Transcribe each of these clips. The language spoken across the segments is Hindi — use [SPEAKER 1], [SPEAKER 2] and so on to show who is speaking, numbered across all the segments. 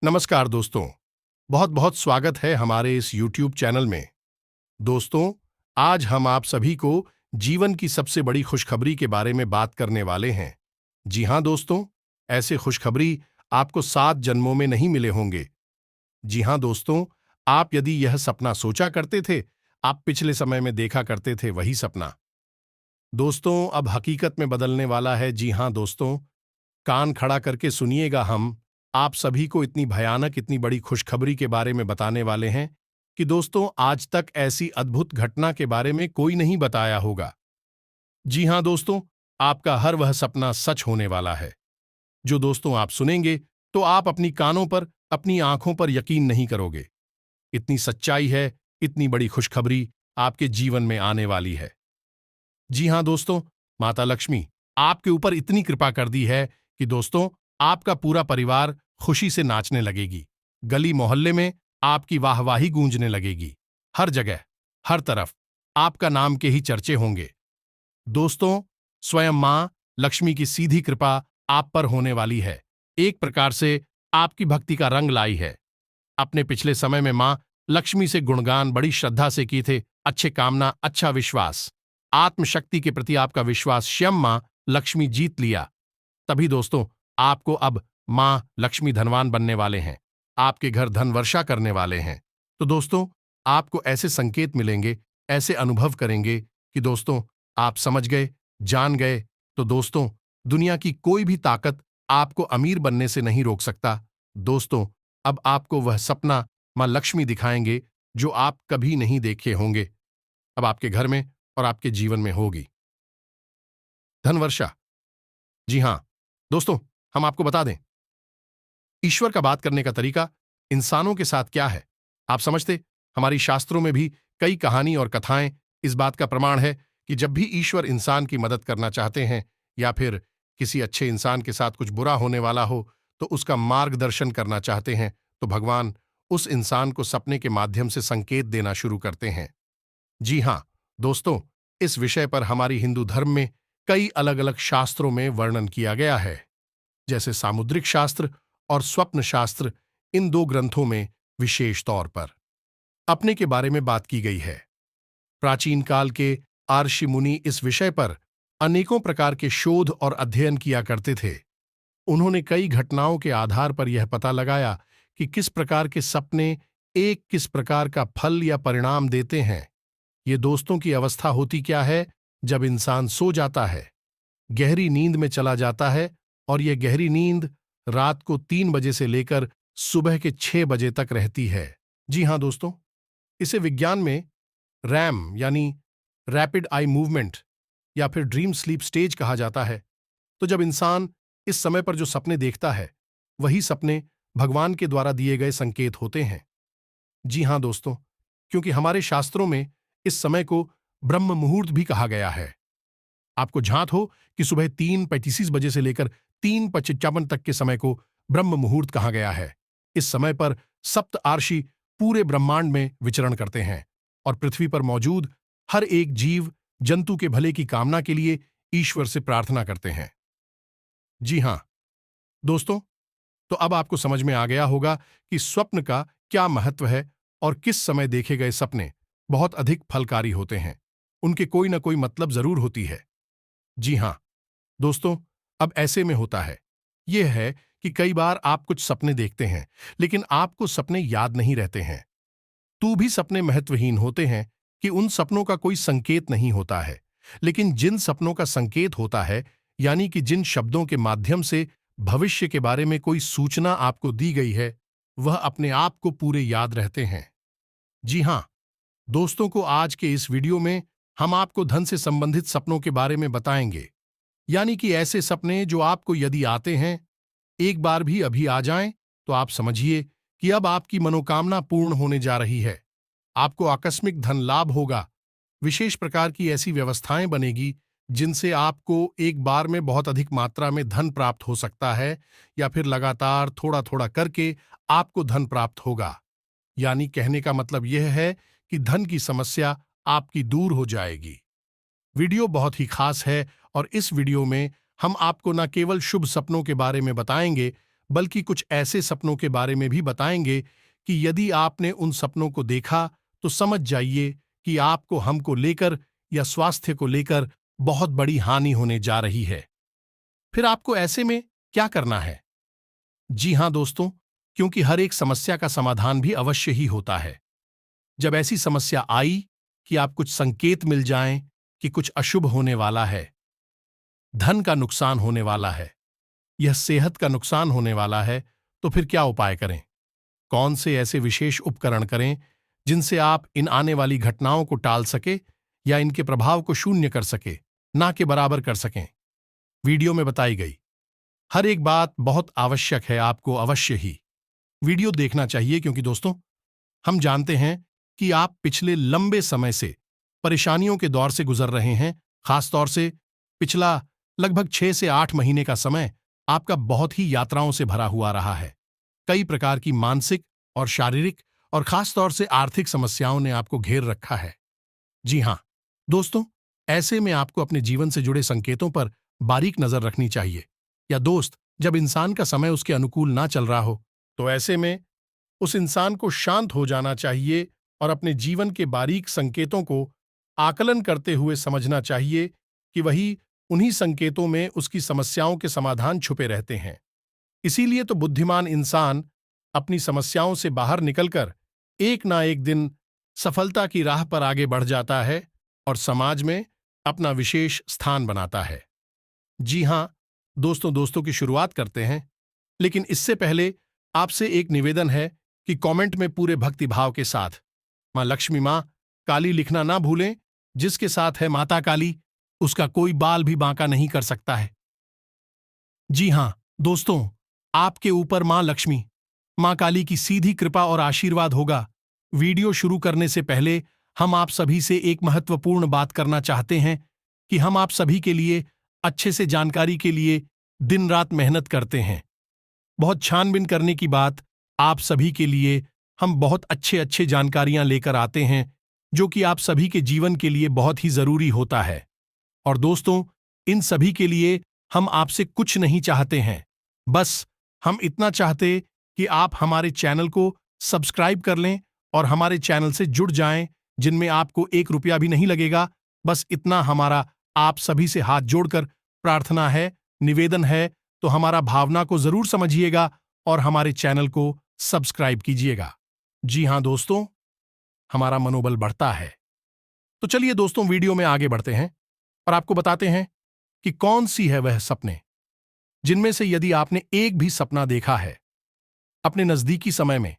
[SPEAKER 1] नमस्कार दोस्तों। बहुत बहुत स्वागत है हमारे इस YouTube चैनल में। दोस्तों, आज हम आप सभी को जीवन की सबसे बड़ी खुशखबरी के बारे में बात करने वाले हैं। जी हाँ दोस्तों, ऐसे खुशखबरी आपको 7 जन्मों में नहीं मिले होंगे। जी हाँ दोस्तों, आप यदि यह सपना सोचा करते थे, आप पिछले समय में देखा करते थे वही सपना दोस्तों अब हकीकत में बदलने वाला है। जी हाँ दोस्तों, कान खड़ा करके सुनिएगा, हम आप सभी को इतनी भयानक, इतनी बड़ी खुशखबरी के बारे में बताने वाले हैं कि दोस्तों आज तक ऐसी अद्भुत घटना के बारे में कोई नहीं बताया होगा। जी हाँ दोस्तों, आपका हर वह सपना सच होने वाला है। जो दोस्तों आप सुनेंगे तो आप अपनी कानों पर, अपनी आंखों पर यकीन नहीं करोगे। इतनी सच्चाई है, इतनी बड़ी खुशखबरी आपके जीवन में आने वाली है। जी हाँ दोस्तों, माता लक्ष्मी आपके ऊपर इतनी कृपा कर दी है कि दोस्तों आपका पूरा परिवार खुशी से नाचने लगेगी। गली मोहल्ले में आपकी वाहवाही गूंजने लगेगी। हर जगह, हर तरफ आपका नाम के ही चर्चे होंगे। दोस्तों, स्वयं मां लक्ष्मी की सीधी कृपा आप पर होने वाली है। एक प्रकार से आपकी भक्ति का रंग लाई है। अपने पिछले समय में मां लक्ष्मी से गुणगान बड़ी श्रद्धा से किए थे। अच्छे कामना, अच्छा विश्वास, आत्मशक्ति के प्रति आपका विश्वास स्वयं मां लक्ष्मी जीत लिया। तभी दोस्तों आपको अब मां लक्ष्मी धनवान बनने वाले हैं। आपके घर धन वर्षा करने वाले हैं। तो दोस्तों आपको ऐसे संकेत मिलेंगे, ऐसे अनुभव करेंगे कि दोस्तों आप समझ गए, जान गए। तो दोस्तों दुनिया की कोई भी ताकत आपको अमीर बनने से नहीं रोक सकता। दोस्तों अब आपको वह सपना मां लक्ष्मी दिखाएंगे जो आप कभी नहीं देखे होंगे। अब आपके घर में और आपके जीवन में होगी धन वर्षा। जी हां दोस्तों, हम आपको बता दें, ईश्वर का बात करने का तरीका इंसानों के साथ क्या है आप समझते? हमारी शास्त्रों में भी कई कहानी और कथाएं इस बात का प्रमाण है कि जब भी ईश्वर इंसान की मदद करना चाहते हैं या फिर किसी अच्छे इंसान के साथ कुछ बुरा होने वाला हो तो उसका मार्गदर्शन करना चाहते हैं, तो भगवान उस इंसान को सपने के माध्यम से संकेत देना शुरू करते हैं। जी हां दोस्तों, इस विषय पर हमारी हिंदू धर्म में कई अलग अलग शास्त्रों में वर्णन किया गया है। जैसे सामुद्रिक शास्त्र और स्वप्न शास्त्र, इन 2 ग्रंथों में विशेष तौर पर अपने के बारे में बात की गई है। प्राचीन काल के आर्षि मुनि इस विषय पर अनेकों प्रकार के शोध और अध्ययन किया करते थे। उन्होंने कई घटनाओं के आधार पर यह पता लगाया कि किस प्रकार के सपने एक किस प्रकार का फल या परिणाम देते हैं। ये दोस्तों की अवस्था होती क्या है जब इंसान सो जाता है, गहरी नींद में चला जाता है, और यह गहरी नींद रात को 3 बजे से लेकर सुबह के 6 बजे तक रहती है। जी हां दोस्तों, इसे विज्ञान में रैम यानी रैपिड आई मूवमेंट या फिर ड्रीम स्लीप स्टेज कहा जाता है। तो जब इंसान इस समय पर जो सपने देखता है, वही सपने भगवान के द्वारा दिए गए संकेत होते हैं। जी हां दोस्तों, क्योंकि हमारे शास्त्रों में इस समय को ब्रह्म मुहूर्त भी कहा गया है। आपको झांत हो कि सुबह 3:35 बजे से लेकर 3:55 तक के समय को ब्रह्म मुहूर्त कहा गया है। इस समय पर सप्त आर्षि पूरे ब्रह्मांड में विचरण करते हैं और पृथ्वी पर मौजूद हर एक जीव जंतु के भले की कामना के लिए ईश्वर से प्रार्थना करते हैं। जी हां दोस्तों, तो अब आपको समझ में आ गया होगा कि स्वप्न का क्या महत्व है और किस समय देखे गए सपने बहुत अधिक फलकारी होते हैं। उनके कोई ना कोई मतलब जरूर होती है। जी हां दोस्तों, अब ऐसे में होता है यह है कि कई बार आप कुछ सपने देखते हैं, लेकिन आपको सपने याद नहीं रहते हैं। तू भी सपने महत्वहीन होते हैं कि उन सपनों का कोई संकेत नहीं होता है। लेकिन जिन सपनों का संकेत होता है, यानी कि जिन शब्दों के माध्यम से भविष्य के बारे में कोई सूचना आपको दी गई है, वह अपने आप को पूरे याद रहते हैं। जी हां दोस्तों, को आज के इस वीडियो में हम आपको धन से संबंधित सपनों के बारे में बताएंगे। यानी कि ऐसे सपने जो आपको यदि आते हैं, एक बार भी अभी आ जाएं, तो आप समझिए कि अब आपकी मनोकामना पूर्ण होने जा रही है। आपको आकस्मिक धन लाभ होगा। विशेष प्रकार की ऐसी व्यवस्थाएं बनेगी जिनसे आपको एक बार में बहुत अधिक मात्रा में धन प्राप्त हो सकता है, या फिर लगातार थोड़ा थोड़ा करके आपको धन प्राप्त होगा। यानी कहने का मतलब यह है कि धन की समस्या आपकी दूर हो जाएगी। वीडियो बहुत ही खास है और इस वीडियो में हम आपको न केवल शुभ सपनों के बारे में बताएंगे, बल्कि कुछ ऐसे सपनों के बारे में भी बताएंगे कि यदि आपने उन सपनों को देखा तो समझ जाइए कि आपको हमको लेकर या स्वास्थ्य को लेकर बहुत बड़ी हानि होने जा रही है। फिर आपको ऐसे में क्या करना है? जी हां दोस्तों, क्योंकि हर एक समस्या का समाधान भी अवश्य ही होता है। जब ऐसी समस्या आई कि आप कुछ संकेत मिल जाएं कि कुछ अशुभ होने वाला है, धन का नुकसान होने वाला है, यह सेहत का नुकसान होने वाला है, तो फिर क्या उपाय करें? कौन से ऐसे विशेष उपकरण करें जिनसे आप इन आने वाली घटनाओं को टाल सके या इनके प्रभाव को शून्य कर सके, ना के बराबर कर सकें? वीडियो में बताई गई हर एक बात बहुत आवश्यक है, आपको अवश्य ही वीडियो देखना चाहिए, क्योंकि दोस्तों हम जानते हैं कि आप पिछले लंबे समय से परेशानियों के दौर से गुजर रहे हैं। खासतौर से पिछला लगभग 6 से 8 महीने का समय आपका बहुत ही यात्राओं से भरा हुआ रहा है। कई प्रकार की मानसिक और शारीरिक और खासतौर से आर्थिक समस्याओं ने आपको घेर रखा है। जी हां दोस्तों, ऐसे में आपको अपने जीवन से जुड़े संकेतों पर बारीक नजर रखनी चाहिए। या दोस्त, जब इंसान का समय उसके अनुकूल ना चल रहा हो, तो ऐसे में उस इंसान को शांत हो जाना चाहिए और अपने जीवन के बारीक संकेतों को आकलन करते हुए समझना चाहिए कि वही उन्हीं संकेतों में उसकी समस्याओं के समाधान छुपे रहते हैं। इसीलिए तो बुद्धिमान इंसान अपनी समस्याओं से बाहर निकलकर एक ना एक दिन सफलता की राह पर आगे बढ़ जाता है और समाज में अपना विशेष स्थान बनाता है। जी हां दोस्तों, दोस्तों की शुरुआत करते हैं, लेकिन इससे पहले आपसे एक निवेदन है कि कमेंट में पूरे भक्तिभाव के साथ मां लक्ष्मी, मां काली लिखना ना भूलें। जिसके साथ है माता काली, उसका कोई बाल भी बांका नहीं कर सकता है। जी हां दोस्तों, आपके ऊपर मां लक्ष्मी, मां काली की सीधी कृपा और आशीर्वाद होगा। वीडियो शुरू करने से पहले हम आप सभी से एक महत्वपूर्ण बात करना चाहते हैं कि हम आप सभी के लिए अच्छे से जानकारी के लिए दिन रात मेहनत करते हैं। बहुत छानबीन करने की बात, आप सभी के लिए हम बहुत अच्छे अच्छे जानकारियां लेकर आते हैं, जो कि आप सभी के जीवन के लिए बहुत ही जरूरी होता है। और दोस्तों, इन सभी के लिए हम आपसे कुछ नहीं चाहते हैं, बस हम इतना चाहते कि आप हमारे चैनल को सब्सक्राइब कर लें और हमारे चैनल से जुड़ जाएं, जिनमें आपको 1 रुपया भी नहीं लगेगा। बस इतना हमारा आप सभी से हाथ जोड़कर प्रार्थना है, निवेदन है। तो हमारा भावना को जरूर समझिएगा और हमारे चैनल को सब्सक्राइब कीजिएगा। जी हां दोस्तों, हमारा मनोबल बढ़ता है। तो चलिए दोस्तों, वीडियो में आगे बढ़ते हैं और आपको बताते हैं कि कौन सी है वह सपने जिनमें से यदि आपने एक भी सपना देखा है अपने नजदीकी समय में,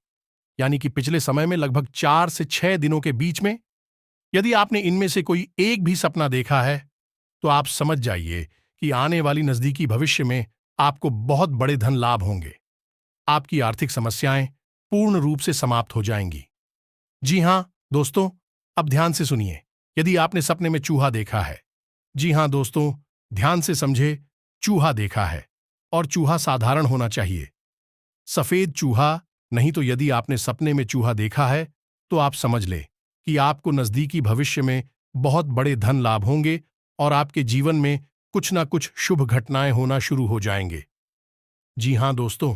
[SPEAKER 1] यानी कि पिछले समय में लगभग 4 से 6 दिनों के बीच में, यदि आपने इनमें से कोई एक भी सपना देखा है, तो आप समझ जाइए कि आने वाली नजदीकी भविष्य में आपको बहुत बड़े धन लाभ होंगे। आपकी आर्थिक समस्याएं पूर्ण रूप से समाप्त हो जाएंगी। जी हां दोस्तों, अब ध्यान से सुनिए। यदि आपने सपने में चूहा देखा है, जी हां दोस्तों, ध्यान से समझे, चूहा देखा है और चूहा साधारण होना चाहिए, सफेद चूहा नहीं। तो यदि आपने सपने में चूहा देखा है, तो आप समझ ले कि आपको नजदीकी भविष्य में बहुत बड़े धन लाभ होंगे और आपके जीवन में कुछ ना कुछ शुभ घटनाएं होना शुरू हो जाएंगे। जी हां दोस्तों,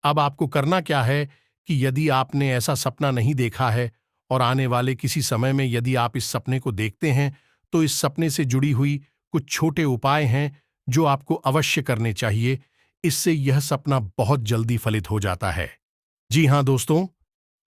[SPEAKER 1] अब आपको करना क्या है कि यदि आपने ऐसा सपना नहीं देखा है और आने वाले किसी समय में यदि आप इस सपने को देखते हैं, तो इस सपने से जुड़ी हुई कुछ छोटे उपाय हैं जो आपको अवश्य करने चाहिए। इससे यह सपना बहुत जल्दी फलित हो जाता है। जी हां दोस्तों,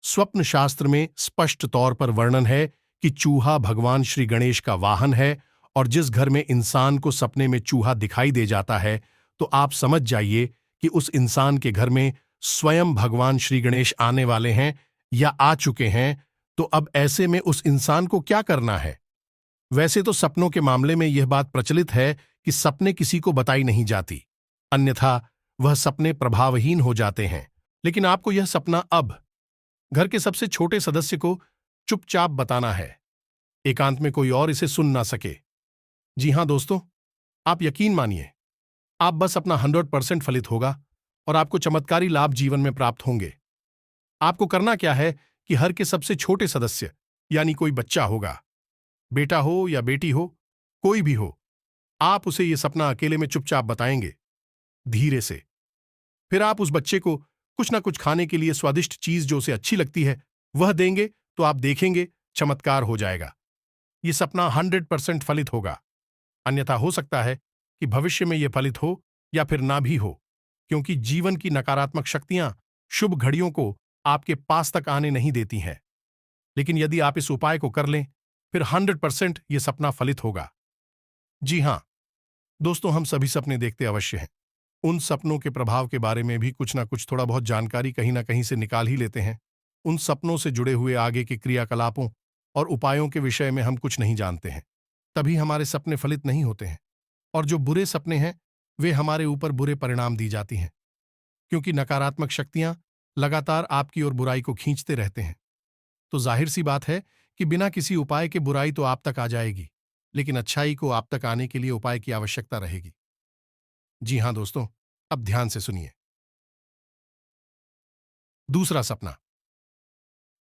[SPEAKER 1] स्वप्न शास्त्र में स्पष्ट तौर पर वर्णन है कि चूहा भगवान श्री गणेश का वाहन है और जिस घर में इंसान को सपने में चूहा दिखाई दे जाता है, तो आप समझ जाइए कि उस इंसान के घर में स्वयं भगवान श्री गणेश आने वाले हैं या आ चुके हैं। तो अब ऐसे में उस इंसान को क्या करना है? वैसे तो सपनों के मामले में यह बात प्रचलित है कि सपने किसी को बताई नहीं जाती, अन्यथा वह सपने प्रभावहीन हो जाते हैं। लेकिन आपको यह सपना अब घर के सबसे छोटे सदस्य को चुपचाप बताना है, एकांत में कोई और इसे सुन ना सके। जी हां दोस्तों, आप यकीन मानिए, आप बस अपना 100% फलित होगा और आपको चमत्कारी लाभ जीवन में प्राप्त होंगे। आपको करना क्या है कि हर के सबसे छोटे सदस्य, यानी कोई बच्चा होगा, बेटा हो या बेटी हो, कोई भी हो, आप उसे यह सपना अकेले में चुपचाप बताएंगे, धीरे से। फिर आप उस बच्चे को कुछ ना कुछ खाने के लिए स्वादिष्ट चीज जो उसे अच्छी लगती है वह देंगे तो आप देखेंगे चमत्कार हो जाएगा। ये सपना 100% फलित होगा। अन्यथा हो सकता है कि भविष्य में यह फलित हो या फिर ना भी हो, क्योंकि जीवन की नकारात्मक शक्तियां शुभ घड़ियों को आपके पास तक आने नहीं देती हैं। लेकिन यदि आप इस उपाय को कर लें, फिर 100% यह सपना फलित होगा। जी हां दोस्तों, हम सभी सपने देखते अवश्य हैं। उन सपनों के प्रभाव के बारे में भी कुछ ना कुछ थोड़ा बहुत जानकारी कहीं ना कहीं से निकाल ही लेते हैं। उन सपनों से जुड़े हुए आगे के क्रियाकलापों और उपायों के विषय में हम कुछ नहीं जानते हैं। तभी हमारे सपने फलित नहीं होते हैं। और जो बुरे सपने हैं वे हमारे ऊपर बुरे परिणाम दी जाती हैं, क्योंकि नकारात्मक शक्तियां लगातार आपकी ओर बुराई को खींचते रहते हैं। तो जाहिर सी बात है कि बिना किसी उपाय के बुराई तो आप तक आ जाएगी, लेकिन अच्छाई को आप तक आने के लिए उपाय की आवश्यकता रहेगी। जी हां दोस्तों, अब ध्यान से सुनिए। दूसरा सपना।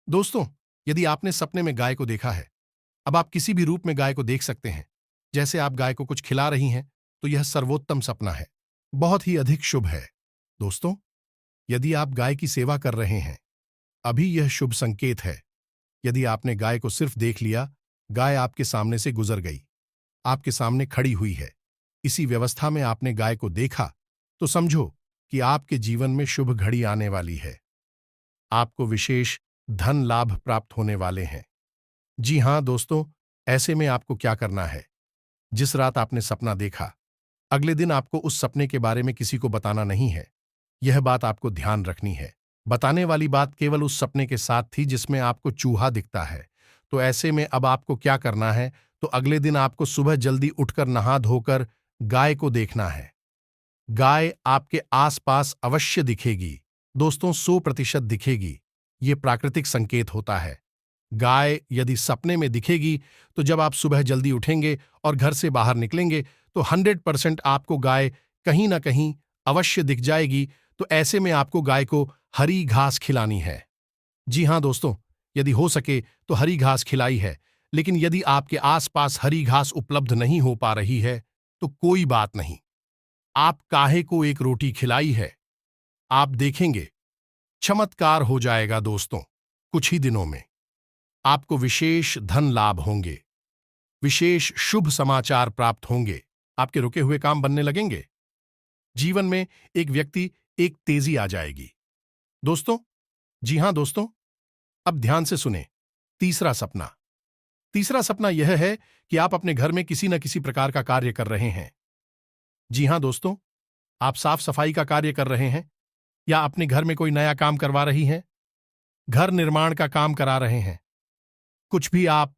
[SPEAKER 1] दोस्तों, यदि आपने सपने में गाय को देखा है, अब आप किसी भी रूप में गाय को देख सकते हैं। जैसे आप गाय को कुछ खिला रही हैं, तो यह सर्वोत्तम सपना है, बहुत ही अधिक शुभ है। दोस्तों, यदि आप गाय की सेवा कर रहे हैं, अभी यह शुभ संकेत है। यदि आपने गाय को सिर्फ देख लिया, गाय आपके सामने से गुजर गई, आपके सामने खड़ी हुई है, इसी व्यवस्था में आपने गाय को देखा, तो समझो कि आपके जीवन में शुभ घड़ी आने वाली है। आपको विशेष धन लाभ प्राप्त होने वाले हैं। जी हां दोस्तों, ऐसे में आपको क्या करना है? जिस रात आपने सपना देखा, अगले दिन आपको उस सपने के बारे में किसी को बताना नहीं है। यह बात आपको ध्यान रखनी है। बताने वाली बात केवल उस सपने के साथ थी जिसमें आपको चूहा दिखता है। तो ऐसे में अब आपको क्या करना है? तो अगले दिन आपको सुबह जल्दी उठकर नहा धोकर गाय को देखना है। गाय आपके आसपास अवश्य दिखेगी। दोस्तों, 100% दिखेगी। ये प्राकृतिक संकेत होता है। गाय यदि सपने में दिखेगी, तो जब आप सुबह जल्दी उठेंगे और घर से बाहर निकलेंगे, तो 100% आपको गाय कहीं ना कहीं अवश्य दिख जाएगी। तो ऐसे में आपको गाय को हरी घास खिलानी है। जी हां दोस्तों, यदि हो सके तो हरी घास खिलाई है। लेकिन यदि आपके आसपास हरी घास उपलब्ध नहीं हो पा रही है, तो कोई बात नहीं। आप काहे को एक रोटी खिलाई है। आप देखेंगे चमत्कार हो जाएगा दोस्तों। कुछ ही दिनों में आपको विशेष धन लाभ होंगे, विशेष शुभ समाचार प्राप्त होंगे, आपके रुके हुए काम बनने लगेंगे। जीवन में एक व्यक्ति एक तेजी आ जाएगी। दोस्तों, जी हां दोस्तों, अब ध्यान से सुने। तीसरा सपना। तीसरा सपना यह है कि आप अपने घर में किसी न किसी प्रकार का कार्य कर रहे हैं। जी हां दोस्तों, आप साफ सफाई का कार्य कर रहे हैं या अपने घर में कोई नया काम करवा रही हैं, घर निर्माण का काम करा रहे हैं। कुछ भी आप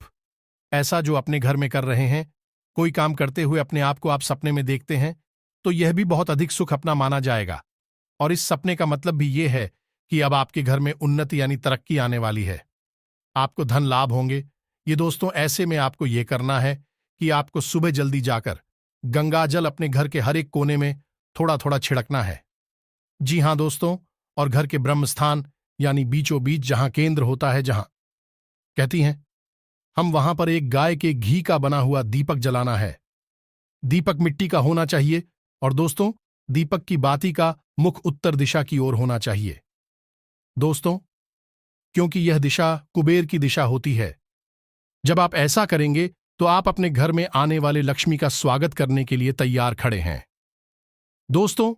[SPEAKER 1] ऐसा जो अपने घर में कर रहे हैं, कोई काम करते हुए अपने आप को आप सपने में देखते हैं, तो यह भी बहुत अधिक सुख अपना माना जाएगा। और इस सपने का मतलब भी यह है कि अब आपके घर में उन्नति यानी तरक्की आने वाली है। आपको धन लाभ होंगे। ये दोस्तों, ऐसे में आपको यह करना है कि आपको सुबह जल्दी जाकर गंगाजल अपने घर के हर एक कोने में थोड़ा थोड़ा छिड़कना है। जी हां दोस्तों, और घर के ब्रह्म स्थान यानी बीचों बीच जहां केंद्र होता है, जहां कहती हैं हम, वहां पर एक गाय के घी का बना हुआ दीपक जलाना है। दीपक मिट्टी का होना चाहिए और दोस्तों, दीपक की बाती का मुख उत्तर दिशा की ओर होना चाहिए। दोस्तों, क्योंकि यह दिशा कुबेर की दिशा होती है। जब आप ऐसा करेंगे तो आप अपने घर में आने वाले लक्ष्मी का स्वागत करने के लिए तैयार खड़े हैं। दोस्तों,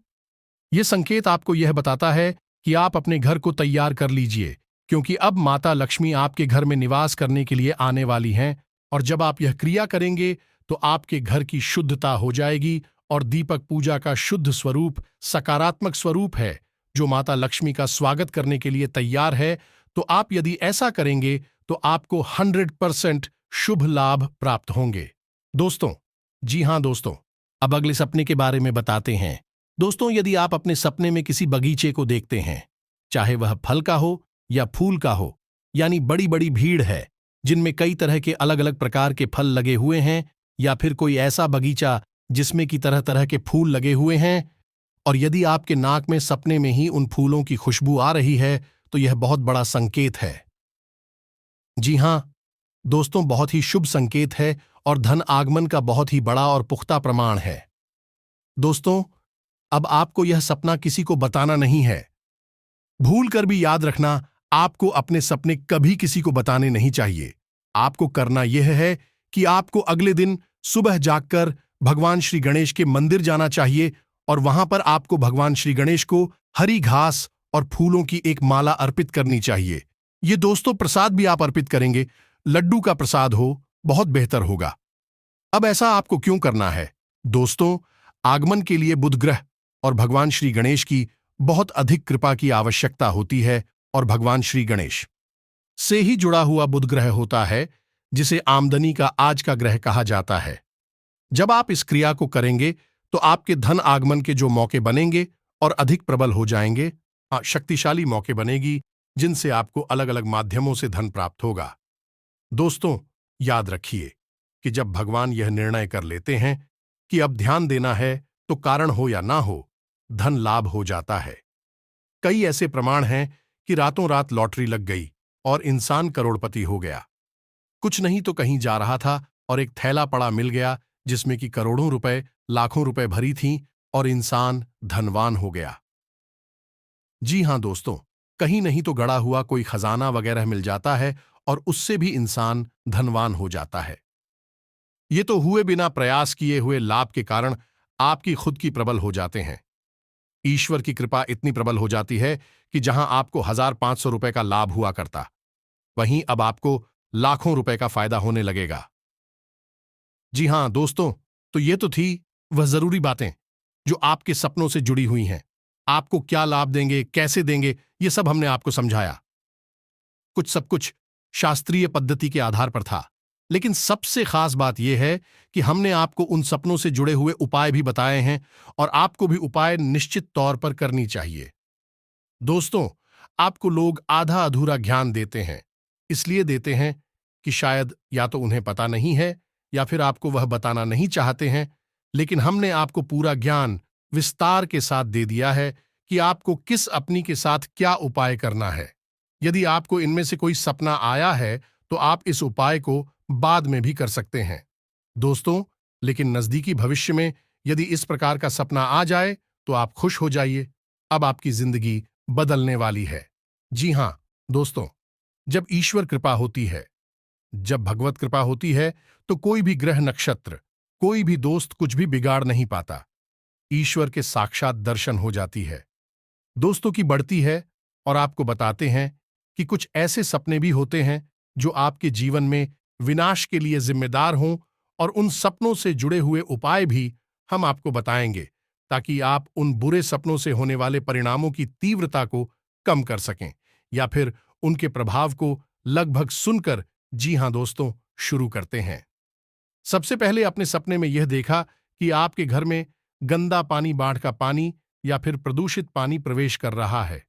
[SPEAKER 1] यह संकेत आपको यह बताता है कि आप अपने घर को तैयार कर लीजिए, क्योंकि अब माता लक्ष्मी आपके घर में निवास करने के लिए आने वाली हैं। और जब आप यह क्रिया करेंगे तो आपके घर की शुद्धता हो जाएगी। और दीपक पूजा का शुद्ध स्वरूप सकारात्मक स्वरूप है, जो माता लक्ष्मी का स्वागत करने के लिए तैयार है। तो आप यदि ऐसा करेंगे तो आपको 100% शुभ लाभ प्राप्त होंगे। दोस्तों, जी हां दोस्तों, अब अगले सपने के बारे में बताते हैं। दोस्तों, यदि आप अपने सपने में किसी बगीचे को देखते हैं, चाहे वह फल का हो या फूल का हो, यानी बड़ी बड़ी भीड़ है जिनमें कई तरह के अलग अलग प्रकार के फल लगे हुए हैं, या फिर कोई ऐसा बगीचा जिसमें की तरह तरह के फूल लगे हुए हैं, और यदि आपके नाक में सपने में ही उन फूलों की खुशबू आ रही है, तो यह बहुत बड़ा संकेत है। जी हां दोस्तों, बहुत ही शुभ संकेत है और धन आगमन का बहुत ही बड़ा और पुख्ता प्रमाण है। दोस्तों, अब आपको यह सपना किसी को बताना नहीं है। भूल कर भी याद रखना, आपको अपने सपने कभी किसी को बताने नहीं चाहिए। आपको करना यह है कि आपको अगले दिन सुबह जागकर भगवान श्री गणेश के मंदिर जाना चाहिए और वहां पर आपको भगवान श्री गणेश को हरी घास और फूलों की एक माला अर्पित करनी चाहिए। ये दोस्तों प्रसाद भी आप अर्पित करेंगे, लड्डू का प्रसाद हो, बहुत बेहतर होगा। अब ऐसा आपको क्यों करना है? दोस्तों, आगमन के लिए बुध ग्रह और भगवान श्री गणेश की बहुत अधिक कृपा की आवश्यकता होती है और भगवान श्री गणेश से ही जुड़ा हुआ बुध ग्रह होता है, जिसे आमदनी का आज का ग्रह कहा जाता है। जब आप इस क्रिया को करेंगे तो आपके धन आगमन के जो मौके बनेंगे और अधिक प्रबल हो जाएंगे, शक्तिशाली मौके बनेगी जिनसे आपको अलग अलग माध्यमों से धन प्राप्त होगा। दोस्तों, याद रखिए कि जब भगवान यह निर्णय कर लेते हैं कि अब ध्यान देना है, तो कारण हो या ना हो, धन लाभ हो जाता है। कई ऐसे प्रमाण हैं कि रातों रात लॉटरी लग गई और इंसान करोड़पति हो गया। कुछ नहीं तो कहीं जा रहा था और एक थैला पड़ा मिल गया जिसमें कि करोड़ों रुपए, लाखों रुपए भरी थीं और इंसान धनवान हो गया। जी हां दोस्तों, कहीं नहीं तो गड़ा हुआ कोई खजाना वगैरह मिल जाता है और उससे भी इंसान धनवान हो जाता है। ये तो हुए बिना प्रयास किए हुए लाभ के कारण आपकी खुद की प्रबल हो जाते हैं। ईश्वर की कृपा इतनी प्रबल हो जाती है कि जहां आपको 1,500 रुपए का लाभ हुआ करता, वहीं अब आपको लाखों रुपए का फायदा होने लगेगा। जी हां दोस्तों, तो ये तो थी वह जरूरी बातें जो आपके सपनों से जुड़ी हुई हैं। आपको क्या लाभ देंगे, कैसे देंगे, ये सब हमने आपको समझाया। सब कुछ शास्त्रीय पद्धति के आधार पर था, लेकिन सबसे खास बात यह है कि हमने आपको उन सपनों से जुड़े हुए उपाय भी बताए हैं और आपको भी उपाय निश्चित तौर पर करनी चाहिए। दोस्तों, आपको लोग आधा अधूरा ज्ञान देते हैं, इसलिए देते हैं कि शायद या तो उन्हें पता नहीं है या फिर आपको वह बताना नहीं चाहते हैं, लेकिन हमने आपको पूरा ज्ञान विस्तार के साथ दे दिया है कि आपको किस अपनी के साथ क्या उपाय करना है। यदि आपको इनमें से कोई सपना आया है तो आप इस उपाय को बाद में भी कर सकते हैं। दोस्तों, लेकिन नजदीकी भविष्य में यदि इस प्रकार का सपना आ जाए तो आप खुश हो जाइए, अब आपकी जिंदगी बदलने वाली है। जी हां दोस्तों, जब ईश्वर कृपा होती है, जब भगवत कृपा होती है, तो कोई भी ग्रह नक्षत्र, कोई भी दोस्त कुछ भी बिगाड़ नहीं पाता। ईश्वर के साक्षात दर्शन हो जाती है। दोस्तों की बढ़ती है और आपको बताते हैं कि कुछ ऐसे सपने भी होते हैं जो आपके जीवन में विनाश के लिए जिम्मेदार हों, और उन सपनों से जुड़े हुए उपाय भी हम आपको बताएंगे ताकि आप उन बुरे सपनों से होने वाले परिणामों की तीव्रता को कम कर सकें या फिर उनके प्रभाव को लगभग सुनकर। जी हां दोस्तों, शुरू करते हैं। सबसे पहले अपने सपने में यह देखा कि आपके घर में गंदा पानी, बाढ़ का पानी या फिर प्रदूषित पानी प्रवेश कर रहा है।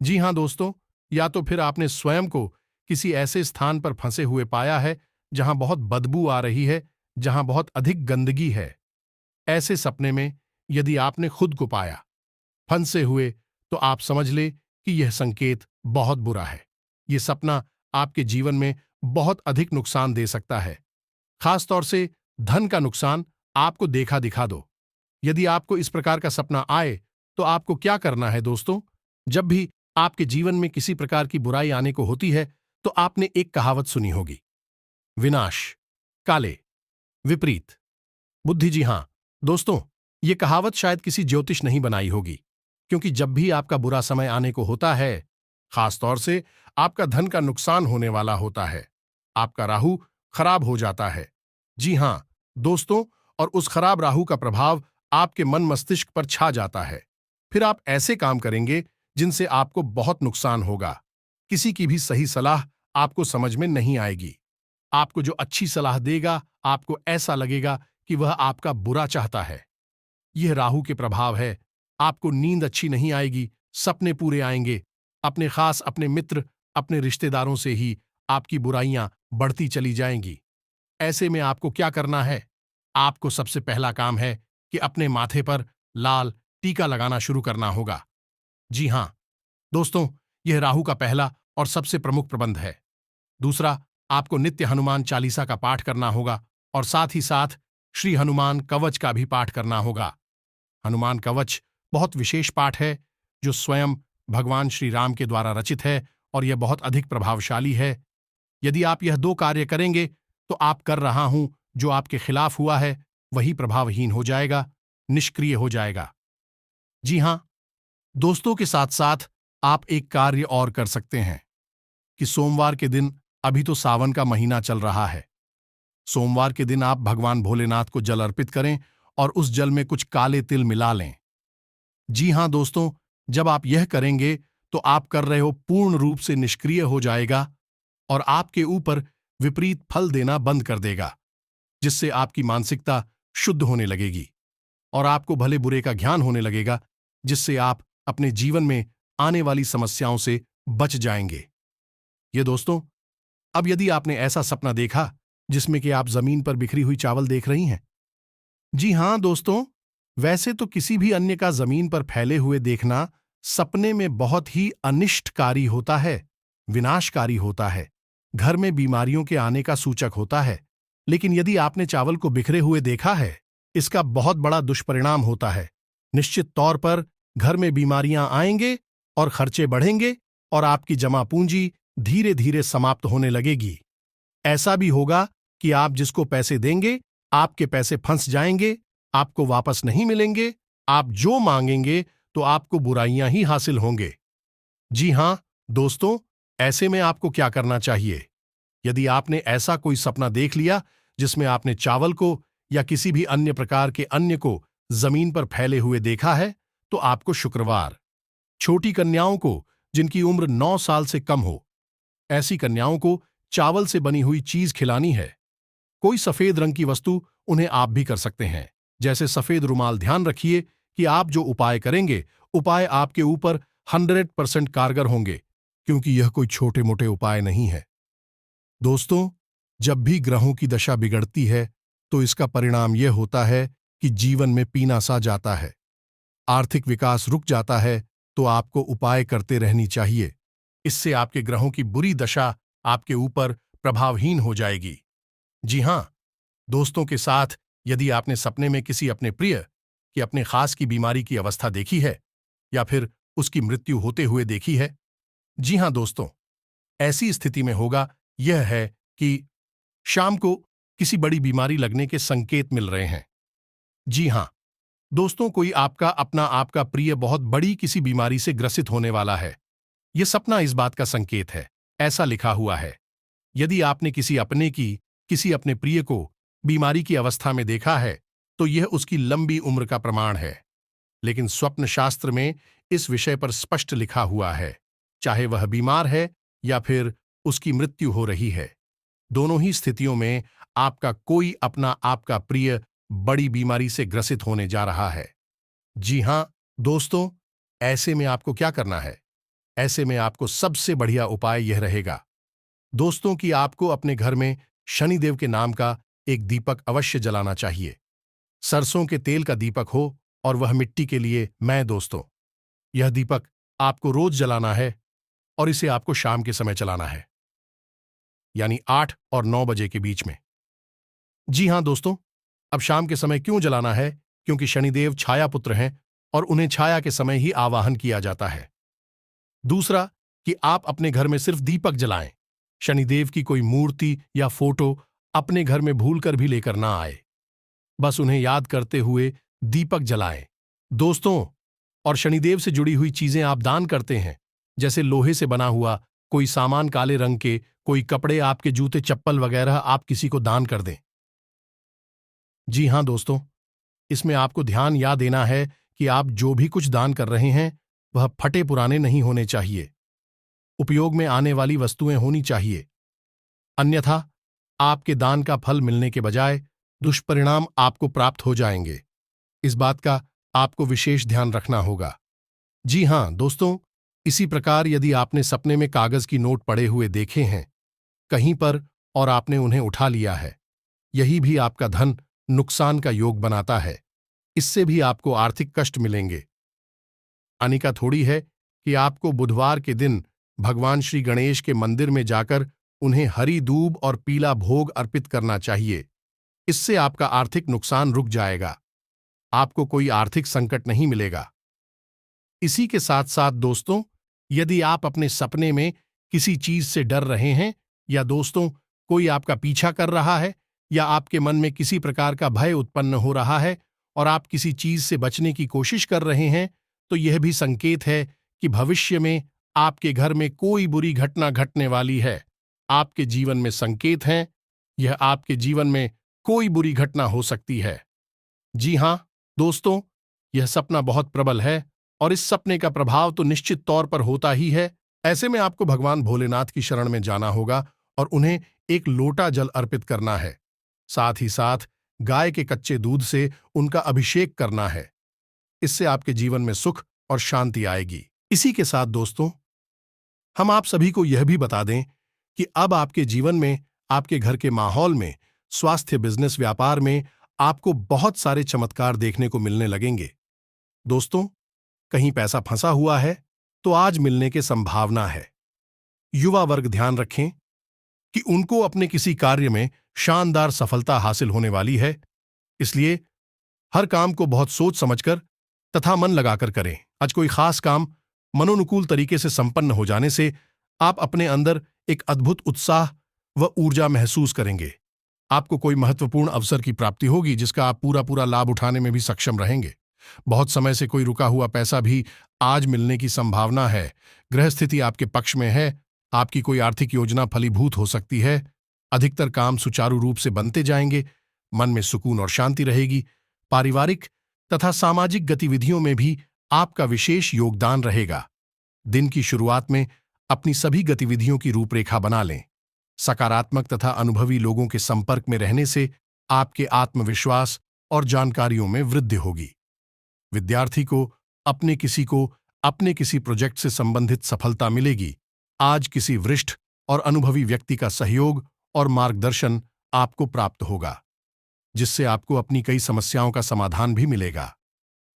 [SPEAKER 1] जी हां दोस्तों, या तो फिर आपने स्वयं को किसी ऐसे स्थान पर फंसे हुए पाया है जहां बहुत बदबू आ रही है, जहां बहुत अधिक गंदगी है। ऐसे सपने में यदि आपने खुद को पाया फंसे हुए, तो आप समझ ले कि यह संकेत बहुत बुरा है। यह सपना आपके जीवन में बहुत अधिक नुकसान दे सकता है, खासतौर से धन का नुकसान। आपको देखा दिखा दो। यदि आपको इस प्रकार का सपना आए तो आपको क्या करना है दोस्तों? जब भी आपके जीवन में किसी प्रकार की बुराई आने को होती है तो आपने एक कहावत सुनी होगी, विनाश काले विपरीत बुद्धि। जी हां दोस्तों, ये कहावत शायद किसी ज्योतिष नहीं बनाई होगी, क्योंकि जब भी आपका बुरा समय आने को होता है, खासतौर से आपका धन का नुकसान होने वाला होता है, आपका राहु खराब हो जाता है। जी हां दोस्तों, और उस खराब राहु का प्रभाव आपके मन मस्तिष्क पर छा जाता है। फिर आप ऐसे काम करेंगे जिनसे आपको बहुत नुकसान होगा। किसी की भी सही सलाह आपको समझ में नहीं आएगी। आपको जो अच्छी सलाह देगा, आपको ऐसा लगेगा कि वह आपका बुरा चाहता है। यह राहु के प्रभाव है। आपको नींद अच्छी नहीं आएगी, सपने पूरे आएंगे। अपने मित्र, अपने रिश्तेदारों से ही आपकी बुराइयां बढ़ती चली जाएंगी। ऐसे में आपको क्या करना है? आपको सबसे पहला काम है कि अपने माथे पर लाल टीका लगाना शुरू करना होगा। जी हां दोस्तों, यह राहु का पहला और सबसे प्रमुख प्रबंध है। दूसरा, आपको नित्य हनुमान चालीसा का पाठ करना होगा और साथ ही साथ श्री हनुमान कवच का भी पाठ करना होगा। हनुमान कवच बहुत विशेष पाठ है जो स्वयं भगवान श्री राम के द्वारा रचित है और यह बहुत अधिक प्रभावशाली है। यदि आप यह दो कार्य करेंगे तो आप कर रहा हूं जो आपके खिलाफ हुआ है वही प्रभावहीन हो जाएगा, निष्क्रिय हो जाएगा। जी हां, दोस्तों के साथ साथ आप एक कार्य और कर सकते हैं कि सोमवार के दिन, अभी तो सावन का महीना चल रहा है, सोमवार के दिन आप भगवान भोलेनाथ को जल अर्पित करें और उस जल में कुछ काले तिल मिला लें। जी हां दोस्तों, जब आप यह करेंगे तो आप कर रहे हो पूर्ण रूप से निष्क्रिय हो जाएगा और आपके ऊपर विपरीत फल देना बंद कर देगा, जिससे आपकी मानसिकता शुद्ध होने लगेगी और आपको भले बुरे का ज्ञान होने लगेगा, जिससे आप अपने जीवन में आने वाली समस्याओं से बच जाएंगे। ये दोस्तों, अब यदि आपने ऐसा सपना देखा जिसमें कि आप जमीन पर बिखरी हुई चावल देख रही हैं। जी हां दोस्तों, वैसे तो किसी भी अन्य का जमीन पर फैले हुए देखना सपने में बहुत ही अनिष्टकारी होता है, विनाशकारी होता है, घर में बीमारियों के आने का सूचक होता है। लेकिन यदि आपने चावल को बिखरे हुए देखा है, इसका बहुत बड़ा दुष्परिणाम होता है। निश्चित तौर पर घर में बीमारियां आएंगे और खर्चे बढ़ेंगे और आपकी जमा पूंजी धीरे धीरे समाप्त होने लगेगी। ऐसा भी होगा कि आप जिसको पैसे देंगे, आपके पैसे फंस जाएंगे, आपको वापस नहीं मिलेंगे, आप जो मांगेंगे तो आपको बुराइयां ही हासिल होंगे। जी हां दोस्तों, ऐसे में आपको क्या करना चाहिए? यदि आपने ऐसा कोई सपना देख लिया जिसमें आपने चावल को या किसी भी अन्य प्रकार के अन्य को जमीन पर फैले हुए देखा है, तो आपको शुक्रवार छोटी कन्याओं को जिनकी उम्र 9 साल से कम हो, ऐसी कन्याओं को चावल से बनी हुई चीज खिलानी है। कोई सफेद रंग की वस्तु उन्हें आप भी कर सकते हैं, जैसे सफेद रुमाल। ध्यान रखिए कि आप जो उपाय करेंगे, उपाय आपके ऊपर 100% कारगर होंगे, क्योंकि यह कोई छोटे मोटे उपाय नहीं है। दोस्तों, जब भी ग्रहों की दशा बिगड़ती है तो इसका परिणाम यह होता है कि जीवन में पीना सा जाता है, आर्थिक विकास रुक जाता है। तो आपको उपाय करते रहनी चाहिए, इससे आपके ग्रहों की बुरी दशा आपके ऊपर प्रभावहीन हो जाएगी। जी हां दोस्तों के साथ, यदि आपने सपने में किसी अपने प्रिय कि अपने खास की बीमारी की अवस्था देखी है या फिर उसकी मृत्यु होते हुए देखी है, जी हां दोस्तों, ऐसी स्थिति में होगा यह है कि शाम को किसी बड़ी बीमारी लगने के संकेत मिल रहे हैं। जी हां दोस्तों, कोई आपका प्रिय बहुत बड़ी किसी बीमारी से ग्रसित होने वाला है। यह सपना इस बात का संकेत है, ऐसा लिखा हुआ है। यदि आपने किसी अपने प्रिय को बीमारी की अवस्था में देखा है तो यह उसकी लंबी उम्र का प्रमाण है। लेकिन स्वप्न शास्त्र में इस विषय पर स्पष्ट लिखा हुआ है, चाहे वह बीमार है या फिर उसकी मृत्यु हो रही है, दोनों ही स्थितियों में आपका प्रिय बड़ी बीमारी से ग्रसित होने जा रहा है। जी हां दोस्तों, ऐसे में आपको क्या करना है? ऐसे में आपको सबसे बढ़िया उपाय यह रहेगा दोस्तों कि आपको अपने घर में शनिदेव के नाम का एक दीपक अवश्य जलाना चाहिए। सरसों के तेल का दीपक हो और वह मिट्टी के लिए दोस्तों, यह दीपक आपको रोज जलाना है और इसे आपको शाम के समय चलाना है, यानी 8 और 9 बजे के बीच में। जी हां दोस्तों, अब शाम के समय क्यों जलाना है? क्योंकि शनिदेव छाया पुत्र हैं और उन्हें छाया के समय ही आवाहन किया जाता है। दूसरा कि आप अपने घर में सिर्फ दीपक जलाएं। शनिदेव की कोई मूर्ति या फोटो अपने घर में भूलकर भी लेकर ना आए, बस उन्हें याद करते हुए दीपक जलाएं दोस्तों। और शनिदेव से जुड़ी हुई चीजें आप दान करते हैं, जैसे लोहे से बना हुआ कोई सामान, काले रंग के कोई कपड़े, आपके जूते चप्पल वगैरह आप किसी को दान कर दें। जी हां दोस्तों, इसमें आपको ध्यान यह देना है कि आप जो भी कुछ दान कर रहे हैं वह फटे पुराने नहीं होने चाहिए, उपयोग में आने वाली वस्तुएं होनी चाहिए, अन्यथा आपके दान का फल मिलने के बजाय दुष्परिणाम आपको प्राप्त हो जाएंगे। इस बात का आपको विशेष ध्यान रखना होगा। जी हां दोस्तों, इसी प्रकार यदि आपने सपने में कागज की नोट पड़े हुए देखे हैं कहीं पर और आपने उन्हें उठा लिया है, यही भी आपका धन नुकसान का योग बनाता है। इससे भी आपको आर्थिक कष्ट मिलेंगे। अनिका थोड़ी है कि आपको बुधवार के दिन भगवान श्री गणेश के मंदिर में जाकर उन्हें हरी दूब और पीला भोग अर्पित करना चाहिए। इससे आपका आर्थिक नुकसान रुक जाएगा, आपको कोई आर्थिक संकट नहीं मिलेगा। इसी के साथ साथ दोस्तों, यदि आप अपने सपने में किसी चीज से डर रहे हैं, या दोस्तों कोई आपका पीछा कर रहा है, या आपके मन में किसी प्रकार का भय उत्पन्न हो रहा है और आप किसी चीज से बचने की कोशिश कर रहे हैं, तो यह भी संकेत है कि भविष्य में आपके घर में कोई बुरी घटना घटने वाली है। आपके जीवन में संकेत हैं, यह आपके जीवन में कोई बुरी घटना हो सकती है। जी हां दोस्तों, यह सपना बहुत प्रबल है और इस सपने का प्रभाव तो निश्चित तौर पर होता ही है। ऐसे में आपको भगवान भोलेनाथ की शरण में जाना होगा और उन्हें एक लोटा जल अर्पित करना है। साथ ही साथ गाय के कच्चे दूध से उनका अभिषेक करना है। इससे आपके जीवन में सुख और शांति आएगी। इसी के साथ दोस्तों, हम आप सभी को यह भी बता दें कि अब आपके जीवन में, आपके घर के माहौल में, स्वास्थ्य, बिजनेस, व्यापार में आपको बहुत सारे चमत्कार देखने को मिलने लगेंगे। दोस्तों, कहीं पैसा फंसा हुआ है तो आज मिलने की संभावना है। युवा वर्ग ध्यान रखें कि उनको अपने किसी कार्य में शानदार सफलता हासिल होने वाली है, इसलिए हर काम को बहुत सोच समझकर तथा मन लगाकर करें। आज कोई खास काम मनोनुकूल तरीके से संपन्न हो जाने से आप अपने अंदर एक अद्भुत उत्साह व ऊर्जा महसूस करेंगे। आपको कोई महत्वपूर्ण अवसर की प्राप्ति होगी जिसका आप पूरा पूरा लाभ उठाने में भी सक्षम रहेंगे। बहुत समय से कोई रुका हुआ पैसा भी आज मिलने की संभावना है। ग्रह स्थिति आपके पक्ष में है। आपकी कोई आर्थिक योजना फलीभूत हो सकती है। अधिकतर काम सुचारू रूप से बनते जाएंगे। मन में सुकून और शांति रहेगी। पारिवारिक तथा सामाजिक गतिविधियों में भी आपका विशेष योगदान रहेगा। दिन की शुरुआत में अपनी सभी गतिविधियों की रूपरेखा बना लें। सकारात्मक तथा अनुभवी लोगों के संपर्क में रहने से आपके आत्मविश्वास और जानकारियों में वृद्धि होगी। विद्यार्थी को अपने किसी प्रोजेक्ट से संबंधित सफलता मिलेगी। आज किसी वरिष्ठ और अनुभवी व्यक्ति का सहयोग और मार्गदर्शन आपको प्राप्त होगा, जिससे आपको अपनी कई समस्याओं का समाधान भी मिलेगा।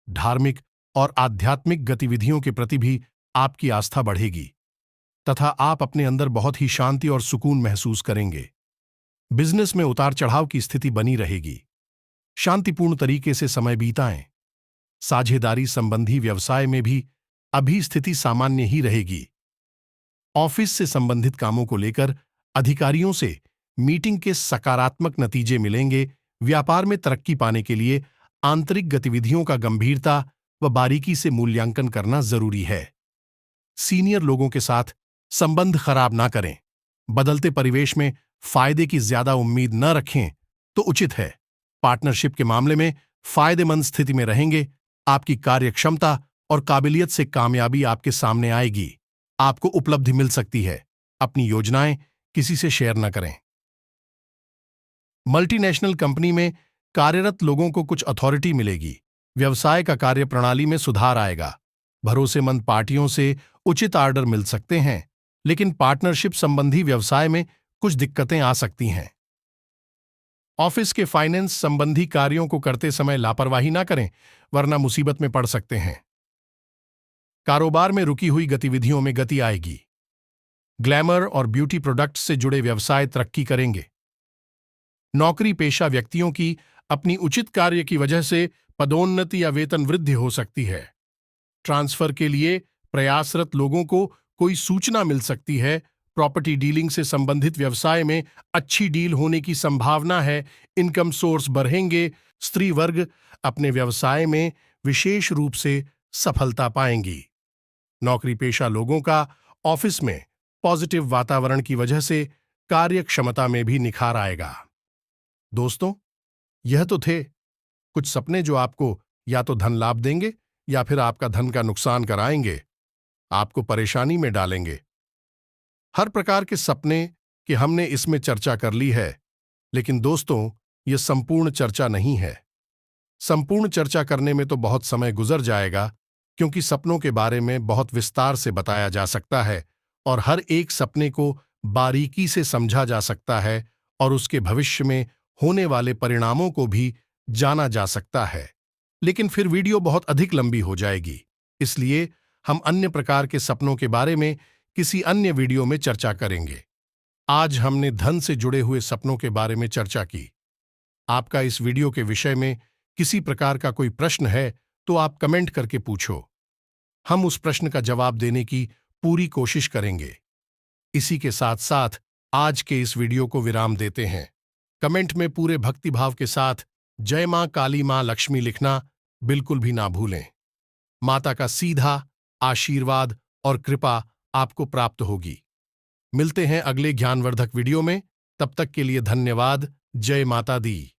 [SPEAKER 1] धार्मिक और आध्यात्मिक गतिविधियों के प्रति भी आपकी आस्था बढ़ेगी तथा आप अपने अंदर बहुत ही शांति और सुकून महसूस करेंगे। बिजनेस में उतार चढ़ाव की स्थिति बनी रहेगी। शांतिपूर्ण तरीके से समय बीताएं। साझेदारी संबंधी व्यवसाय में भी अभी स्थिति सामान्य ही रहेगी। ऑफिस से संबंधित कामों को लेकर अधिकारियों से मीटिंग के सकारात्मक नतीजे मिलेंगे। व्यापार में तरक्की पाने के लिए आंतरिक गतिविधियों का गंभीरता व बारीकी से मूल्यांकन करना जरूरी है। सीनियर लोगों के साथ संबंध खराब ना करें। बदलते परिवेश में फायदे की ज्यादा उम्मीद न रखें तो उचित है। पार्टनरशिप के मामले में फायदेमंद स्थिति में रहेंगे। आपकी कार्यक्षमता और काबिलियत से कामयाबी आपके सामने आएगी। आपको उपलब्धि मिल सकती है। अपनी योजनाएं किसी से शेयर न करें। मल्टीनेशनल कंपनी में कार्यरत लोगों को कुछ अथॉरिटी मिलेगी। व्यवसाय का कार्य प्रणाली में सुधार आएगा। भरोसेमंद पार्टियों से उचित ऑर्डर मिल सकते हैं, लेकिन पार्टनरशिप संबंधी व्यवसाय में कुछ दिक्कतें आ सकती हैं। ऑफिस के फाइनेंस संबंधी कार्यों को करते समय लापरवाही ना करें, वरना मुसीबत में पड़ सकते हैं। कारोबार में रुकी हुई गतिविधियों में गति आएगी। ग्लैमर और ब्यूटी प्रोडक्ट्स से जुड़े व्यवसाय तरक्की करेंगे। नौकरी पेशा व्यक्तियों की अपनी उचित कार्य की वजह से पदोन्नति या वेतन वृद्धि हो सकती है। ट्रांसफर के लिए प्रयासरत लोगों को कोई सूचना मिल सकती है। प्रॉपर्टी डीलिंग से संबंधित व्यवसाय में अच्छी डील होने की संभावना है। इनकम सोर्स बढ़ेंगे। स्त्री वर्ग अपने व्यवसाय में विशेष रूप से सफलता पाएंगी। नौकरी पेशा लोगों का ऑफिस में पॉजिटिव वातावरण की वजह से कार्य क्षमता में भी निखार आएगा। दोस्तों, यह तो थे कुछ सपने जो आपको या तो धन लाभ देंगे या फिर आपका धन का नुकसान कराएंगे, आपको परेशानी में डालेंगे। हर प्रकार के सपने कि हमने इसमें चर्चा कर ली है, लेकिन दोस्तों, यह संपूर्ण चर्चा नहीं है। संपूर्ण चर्चा करने में तो बहुत समय गुजर जाएगा, क्योंकि सपनों के बारे में बहुत विस्तार से बताया जा सकता है और हर एक सपने को बारीकी से समझा जा सकता है और उसके भविष्य में होने वाले परिणामों को भी जाना जा सकता है। लेकिन फिर वीडियो बहुत अधिक लंबी हो जाएगी, इसलिए हम अन्य प्रकार के सपनों के बारे में किसी अन्य वीडियो में चर्चा करेंगे। आज हमने धन से जुड़े हुए सपनों के बारे में चर्चा की। आपका इस वीडियो के विषय में किसी प्रकार का कोई प्रश्न है तो आप कमेंट करके पूछो। हम उस प्रश्न का जवाब देने की पूरी कोशिश करेंगे। इसी के साथ साथ आज के इस वीडियो को विराम देते हैं। कमेंट में पूरे भक्तिभाव के साथ जय मां काली मां लक्ष्मी लिखना बिल्कुल भी ना भूलें। माता का सीधा आशीर्वाद और कृपा आपको प्राप्त होगी। मिलते हैं अगले ज्ञानवर्धक वीडियो में। तब तक के लिए धन्यवाद। जय माता दी।